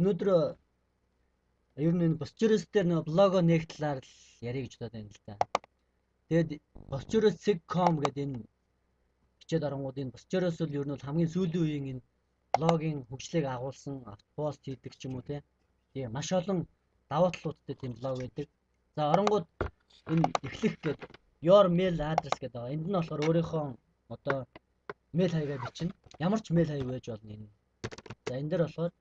өнөөдөр ер нь энэ Boscherus дээр нэг блого нээх талаар л ярих гэж бодоод байна л да. Тэгээд Boscherus.com гэдэг энэ бичээд оронгууд энэ Boscherus бол ер нь хамгийн сүүлийн үеийн энэ блогийн хөгжлийг агуулсан пост хийдэг ч юм уу тийм маш олон давуу талуудтай тийм блог байдаг. За оронгууд энэ эхлэх гэдэг your mail address гэдэг байгаа. Энд нь болохоор өөрийнхөө одоо mail хаягаа бичнэ. Ямар ч mail хаяг байж болно энэ. За энэ дээр болохоор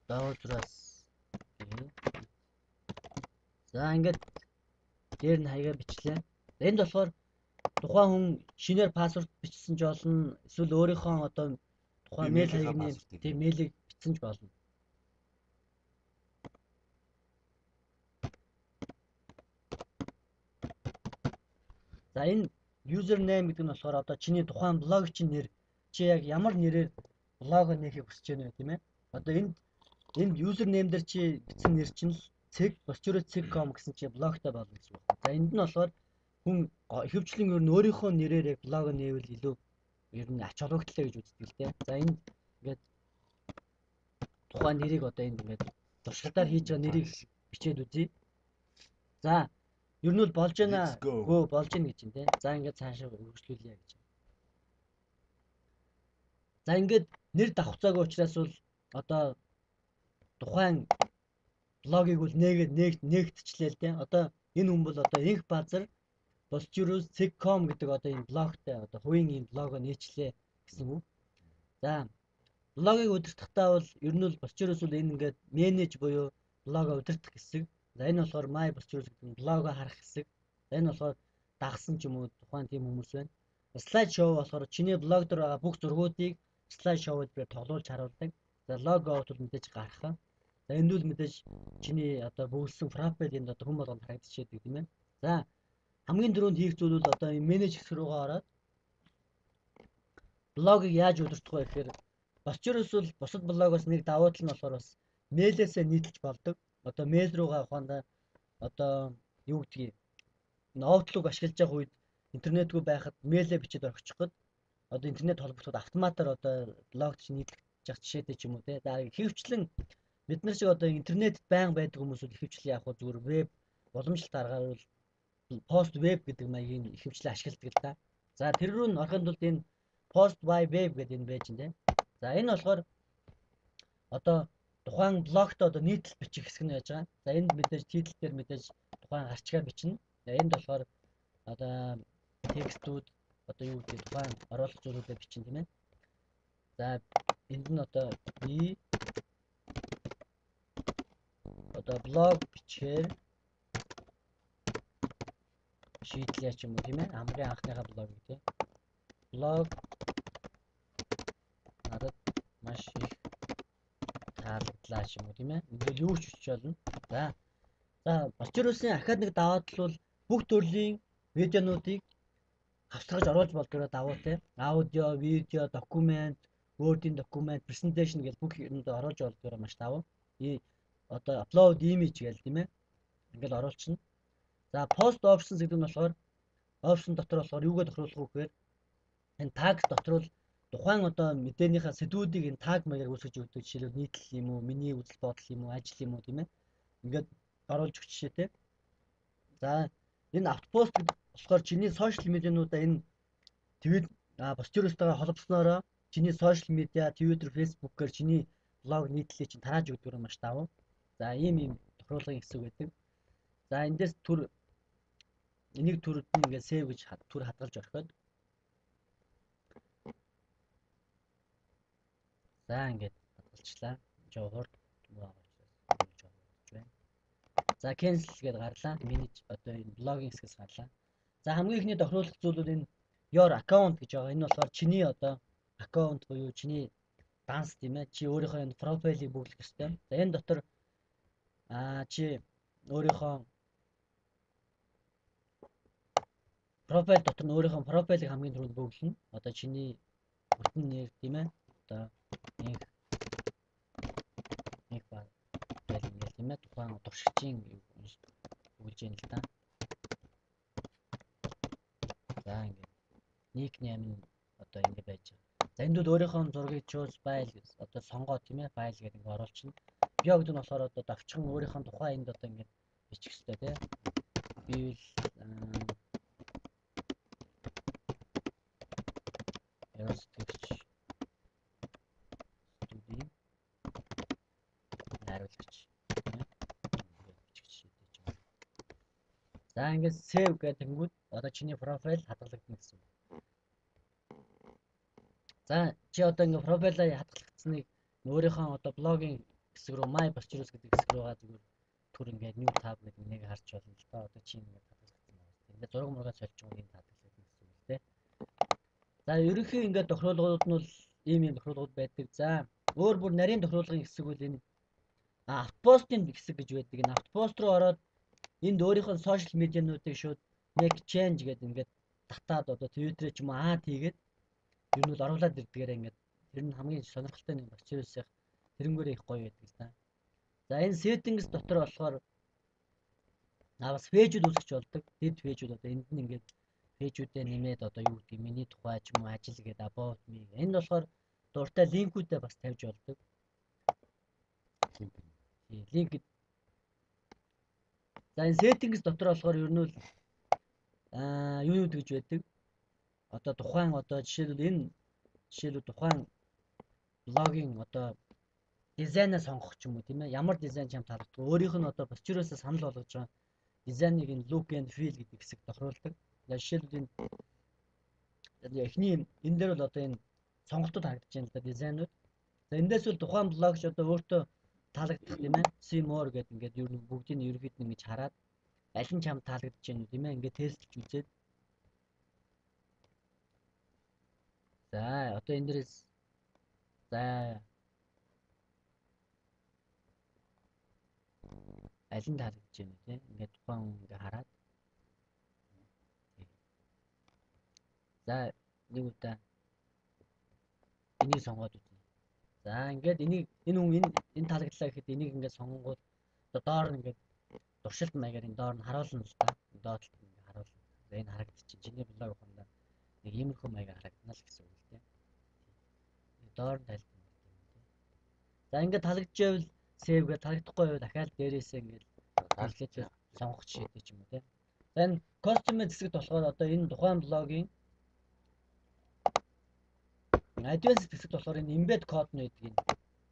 даутраас за ингээд дээр нь хаягаа бичлээ. Энд болохоор тухайн хүн шинээр пассворд бичсэн ч болно. Эсвэл өөрийнхөө одоо тухайн mail хаягны тийм мэйлийг бичсэн ч болно. За энэ username гэдэг нь болохоор одоо чиний тухайн блогчийн нэр, чи яг ямар нэрээр блог нээхийг хүсэж байна вэ тийм ээ? Одоо энд username дээр чи бичсэн нэр чинь л Boscherus.com гэсэн чи блогтой болно гэсэн үг. За энд нь болохоор хүн ихэвчлэн ер нь өөрийнхөө нэрээр яг блог нээвэл илүү ер нь ач холбогдолтой гэж үздэг л дээ. За энд ингээд тухайн нэрийг одоо энд ингээд туршилтаар хийж байгаа нэрийг бичээд үзье. За ер нь бол болж байна. Гөө болж байна гэж юм те. За ингээд цаашаа үргэлжлүүлье гэж. За ингээд нэр давхцаагүй учраас бол одоо тухайн блогийг бол нээгдчихлээ л те. Одоо энэ хүн бол одоо инх базар Boscherus.com гэдэг одоо энэ блогтой одоо хувийн энэ блого нээчлээ гэсэн үг. За блогийг удирдахдаа бол ер нь бол Boscherus бол энэ ингээд менеж буюу блого удирдах хэсэг. За энэ болохоор My Boscherus гэдэг блого харах хэсэг. За энэ болохоор дагсан ч юм уу тухайн тийм хүмүүс байна. Слайд шоу болохоор чиний блог дээр байгаа бүх зургуудыг слайд шоуд дээр тоглуулж харуулдаг. За лого аут бол мэдээж гарах. За энд бол мэдээж чиний одоо бүгдсэн профайл энд одоо хүмүүс болгонд харагдчихэдэг тийм ээ. За хамгийн түрүүнд хийх зүйл бол одоо энэ менеж хэсэг рүүгээ ороод блогийг яаж удирдах вэ гэхээр Boscherus бол бусад блогоос нэг давуу тал нь болохоор бас мэйлээсээ нийтэлж болдог. Одоо мэйл рүүгээ ухаандаа одоо юу гэдгийг Outlook ашиглаж байгаа үед интернетгүй байхад мэйлээ бичиж орчиход одоо интернет холбогдоход автоматар одоо блогт чинь нийтлэх жишээтэй ч юм уу те. За ихэвчлэн бид нар шиг одоо интернет байнга байдаг хүмүүс бол ихэвчлэн яг зүгээр веб боломжтой аргаар бол пост веб гэдэг маягийн ихэвчлэн ашигладаг л да. За тэр рүү н орохын тулд энэ post by web гэдэг энэ байж нэ. За энэ болохоор одоо тухайн блогт одоо нийтлэл бичих хэсэг нь байж байгаа. За энд мэдээж титл дээр мэдээж тухайн гарчгаа бичнэ. За энд болохоор одоо текстүүд одоо юу гэдэг тухайн оруулах зүйлүүдээ бичнэ тийм ээ. За энд нь одоо би одоо блог бичээр шийдлээ ч юм уу тийм ээ. Хамгийн анхныхаа блог тийм. Блог надад маш их таалагдлаа ч юм уу тийм ээ. Ингээд юу ч бичиж болно. За Boscherus-ийн ахаад нэг даваа тал бол бүх төрлийн видеонуудыг хавсгаж оруулж болдог давуутай. Аудио, видео, документ, Word-ийн документ, presentation гэж бүх юмд оруулж болдог маш давуу. Одоо upload image гэл тийм ээ. Ингээд оруулчихна. За post options гэдэг нь болохоор option дотор болохоор юугээ тохируулах вэ гэхээр энэ tag дотор бол тухайн одоо мэдээнийхээ сэдвүүдийг энэ tag маягаар үүсгэж өгдөг. Жишээлбэл нийтлэл юм уу, миний үзэл бодол юм уу, ажил юм уу тийм ээ. Ингээд оруулж өгч жишээтэй. За энэ автопост болохоор чиний сошиал медиануудаа энэ твит Boscherus-тойгоо холбоснороо чиний сошиал медиа, Twitter, Facebook-оор чиний блог нийтлэлийг чинь тарааж өгдөг маш давуу. За ийм тохируулгын хэсэг байдаг. За эндээс энийг түрүүд нь ингээд save гэж түр хадгалж орхиод. За ингээд хадгалчлаа. Жогоор за cancel гэдээ гарлаа. Manage одоо энэ блогинг хэсгээс гарлаа. За хамгийн ихний тохируулах зүйл бол энэ your account гэж байгаа. Энэ болохоор чиний одоо аккаунт буюу чиний данс тийм ээ. Чи өөрийнхөө энэ профайлыг бүглэх ёстой. За энэ дотор чи өөрийнхөө профайл дотор нь өөрийнхөө профайлыг хамгийн түрүүнд бүглэнэ. Одоо чиний бүтэн нэр тийм ээ. Одоо нэг баг ингээл тийм ээ. Тухайн туршигчийн бүглэж яана л да. За ингээд никнейм нь одоо ингэ байж байгаа. За энд өөрийнхөө зургийг choose file гэж одоо сонгоо тийм ээ файл гэдэг ингэ оруулчихна. Bio гэдэг нь болохоор одоо давчхан өөрийнхөө тухайн энд одоо ингэ бичих хэрэгтэй тийм. Бивэл Aerospace студийн найруулагч бичих шийдэж байна. За ингээд save гэдэнгүүт одоо чиний профайл хадгалагдана гэсэн үг. За чи одоо ингээд профайлаа хадгалагдсныг өөрийнхөө одоо блогийн хэсэг рүү my Bachelor's гэдэг хэсэг рүүгээ зүгээр түр ингээд new tab гэдэг нэг харж болно л да. Одоо чи ингээд хадгалагдсан байна. Ингээд зураг мургаа солилцсон юм хадгалагдана гэсэн үг л дээ. За ерөнхий ингээд тохируулгууд нь бол ийм тохируулгууд байдаг. За өөр бүр нарийн тохируулгын хэсэг үл энэ автопостын хэсэг гэж байдаг. Энэ автопост руу ороод энд өөрийнхөө сошиал медиануудыг шууд make change гэдэг ингээд татаад одоо Twitter-ээр ч юм уу хийгээд ер нь бол оруулаад ирдгээр ингээд тэр нь хамгийн сонирхолтой нэг Bachelor's-ийн тэрнгүүр их гоё байдаг л да. За энэ settings дотор болохоор бас пэйжүүд үүсгэж болдог. Дэд пэйжүүд одоо энд нь ингээд пэйжүүдээ нэмээд одоо юу гэдэг миний тухай ч юм уу ажил гэдэг about me. Энд болохоор дуртай линкүүдээ бас тавьж болдог. Линк. За энэ settings дотор болохоор ер нь бол юу гэж байдаг. Одоо тухайн одоо жишээлбэл энэ тухайн блогийн одоо дизайнаа сонгох ч юм уу тийм ээ. Ямар дизайн ч юм таалагддаг. Өөрийнх нь одоо Bachelor's санал болгож байгаа дизайныг энэ look and feel гэдэг хэсэг тохируулдаг. Жишээлбэл энэ эхний энэ дээр бол одоо энэ сонголтууд харагдаж байна л да дизайнууд. За эндээс бол тухайн блогч одоо өөртөө таалагдах тийм ээ. See more гэдэг ингээд ер нь бүгдийг нь ерөөд нь ингэж хараад аль нь чамд таалагдж байна тийм ээ. Ингээд тестэлж үзээд. За одоо энэ дээрээс за аль нь таалагдж байна тийм ингээд тухайн хүн ингээ хараад. За нэг удаа энийг сонгоод үзнэ. За ингээд энэ хүн энэ таалагдлаа гэхэд энийг ингээд сонгонгууд одоо доор нь ингээд туршилт маягаар энэ доор нь харуулна л да. Доотлолт ингээд харуулна. За энэ харагдчих. Чиний блог ухаандаа нэг иймэрхүү маягаар харагдана л гэсэн үг л тийм. Доор нь тайлбар юм тийм. За ингээд таалагдчихвэл save гэж таалагдахгүй байвал дахиад дээрээсээ ингээд таалагдчих сонгох жишээтэй ч юм уу тийм. За энэ costume хэсэгт болохоор одоо энэ тухайн блогийн advanced хэсэгт болохоор энэ embed code нь байдаг юм.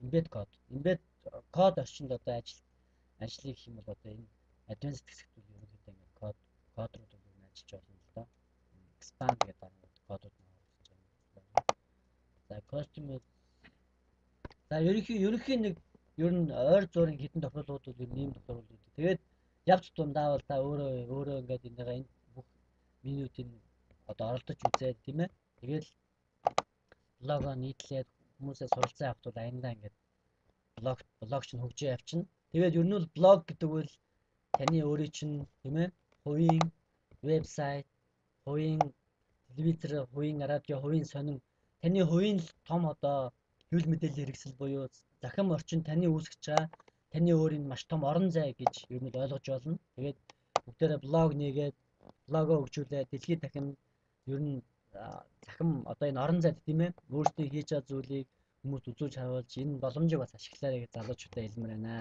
Embed code орчинд одоо ажлыг гэх юм бол одоо энэ advanced хэсэгт үл ерөнхийдөө ингээд код руу дүн ажиллаж болно л доо. Expand гэдэг кодууд нь орж байгаа. За costume. За ерөнхий нэг ер нь ойр зургийн хитэн тохиолдлууд бол ер нь ийм тохиолдлууд. Тэгээд явц дундаа бол та өөрөө ингээд энэ бүх менютийг одоо оролдож үзээд тийм ээ. Тэгээд блого нийтлээд хүмүүсээ суралцсан явахд бол аяндаа ингээд блог чинь хөгжиж явчихна. Тэгээд ер нь бол блог гэдэг бол таны өөрийн чинь тийм ээ хувийн вебсайт, хувийн телевизэр, хувийн радио, хувийн сонин таны хувийн том одоо хэвлэл мэдээллийн хэрэгсэл буюу захим орчин таны үүсгэж байгаа таны өөрийн маш том орон зай гэж ер нь ойлгож болно. Тэгээд бүгдээрээ блог нээгээд блогоо хөгжүүлээд дэлхийд дахин ер нь захим одоо энэ орон зайд тийм ээ өөрсдөө хийж байгаа зүйлийг хүмүүст үзүүлж харуулж энэ боломжийг бас ашиглаарай гэж залуучуудаа хэлмээр байна.